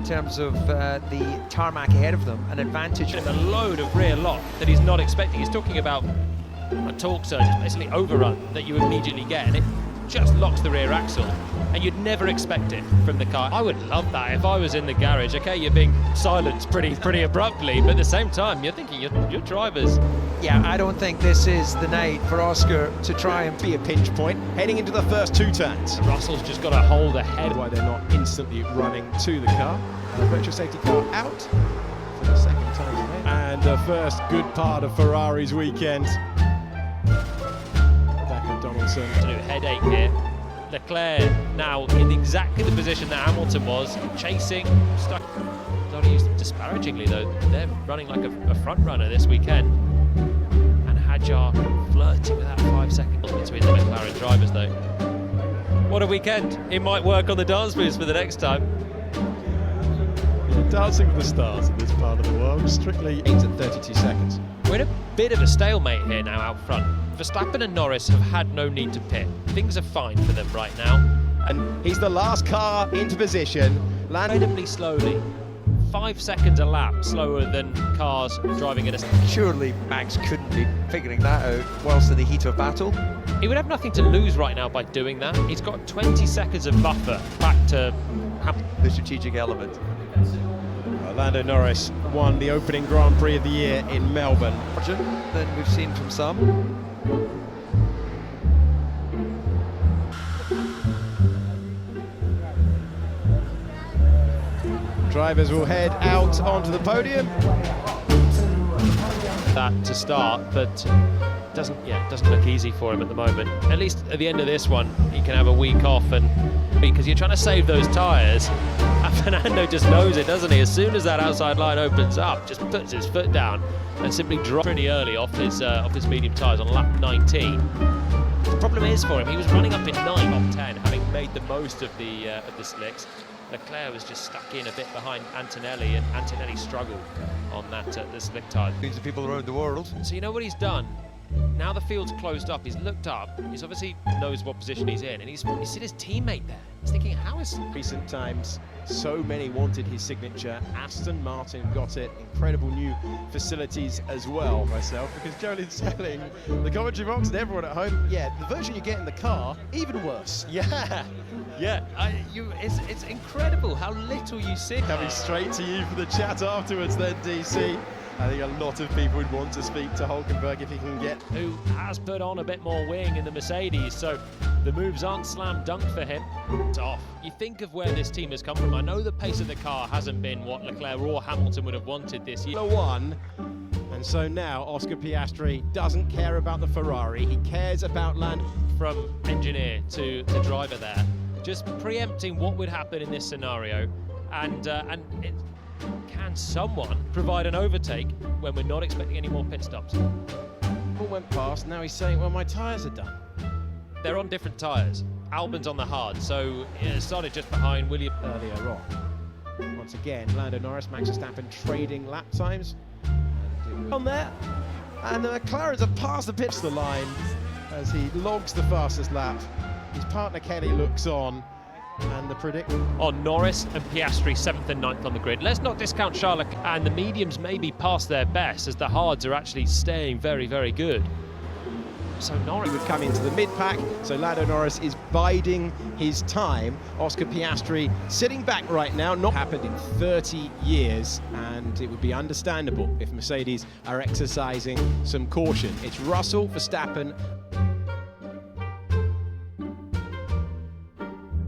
terms of the tarmac ahead of them, an advantage. A load of rear lock that he's not expecting. He's talking about a torque surge, basically overrun that you immediately get, and it just locks the rear axle, and you'd never expect it from the car. I would love that if I was in the garage. Okay, you're being silenced pretty abruptly, but at the same time, you're thinking your drivers. Yeah, I don't think this is the night for Oscar to try and be a pinch point heading into the first two turns. Russell's just got to hold ahead. Why they're not instantly running to the car. Virtual safety car out for the second time today. And the first good part of Ferrari's weekend. Donaldson. Absolute headache here. Leclerc now in exactly the position that Hamilton was, chasing, stuck. Not used disparagingly though, they're running like a front runner this weekend. And Hadjar flirting with that 5 seconds between the McLaren drivers though. What a weekend. It might work on the dance moves for the next time. Yeah, dancing with the stars in this part of the world, strictly aims at 32 seconds. We're in a bit of a stalemate here now out front. Verstappen and Norris have had no need to pit. Things are fine for them right now. And he's the last car into position. Incredibly slowly. 5 seconds a lap slower than cars driving at a... Surely Max couldn't be figuring that out whilst in the heat of battle. He would have nothing to lose right now by doing that. He's got 20 seconds of buffer back to... The strategic element. Lando Norris won the opening Grand Prix of the year in Melbourne. Than we've seen from some. Drivers will head out onto the podium. That to start, but doesn't look easy for him at the moment. At least at the end of this one, he can have a week off, and because you're trying to save those tyres. Fernando just knows it, doesn't he? As soon as that outside line opens up, just puts his foot down and simply drops pretty early off his medium tyres on lap 19. The problem is for him, he was running up in 9 off 10, having made the most of the slicks. Leclerc was just stuck in a bit behind Antonelli, and Antonelli struggled on that the slick tyre. Means the people around the world. So you know what he's done? Now the field's closed up, he's looked up, he's obviously knows what position he's in, and he's seen his teammate there. He's thinking, how is... Recent times, so many wanted his signature. Aston Martin got it. Incredible new facilities as well, myself, because Jolin's selling the commentary box and everyone at home. Yeah, the version you get in the car, even worse. Yeah, it's incredible how little you see. Coming straight to you for the chat afterwards then, DC. I think a lot of people would want to speak to Hulkenberg if he can get... Who has put on a bit more wing in the Mercedes, so the moves aren't slam dunk for him. It's off. You think of where this team has come from. I know the pace of the car hasn't been what Leclerc or Hamilton would have wanted this year. And so now Oscar Piastri doesn't care about the Ferrari. He cares about land. From engineer to driver there, just preempting what would happen in this scenario, and can someone provide an overtake when we're not expecting any more pit stops? All went past, now he's saying, well, my tyres are done. They're on different tyres. Albon's on the hard, so it started just behind William. Earlier on. Once again, Lando Norris, Max Verstappen trading lap times. On there, and the McLarens have passed the pits the line as he logs the fastest lap. His partner Kelly looks on. And the predict on Norris and Piastri 7th and 9th on the grid. Let's not discount Charlotte, and the mediums may be past their best as the hards are actually staying very, very good. So Norris would come into the mid-pack, so Lando Norris is biding his time. Oscar Piastri sitting back right now, not happened in 30 years, and it would be understandable if Mercedes are exercising some caution. It's Russell, Verstappen,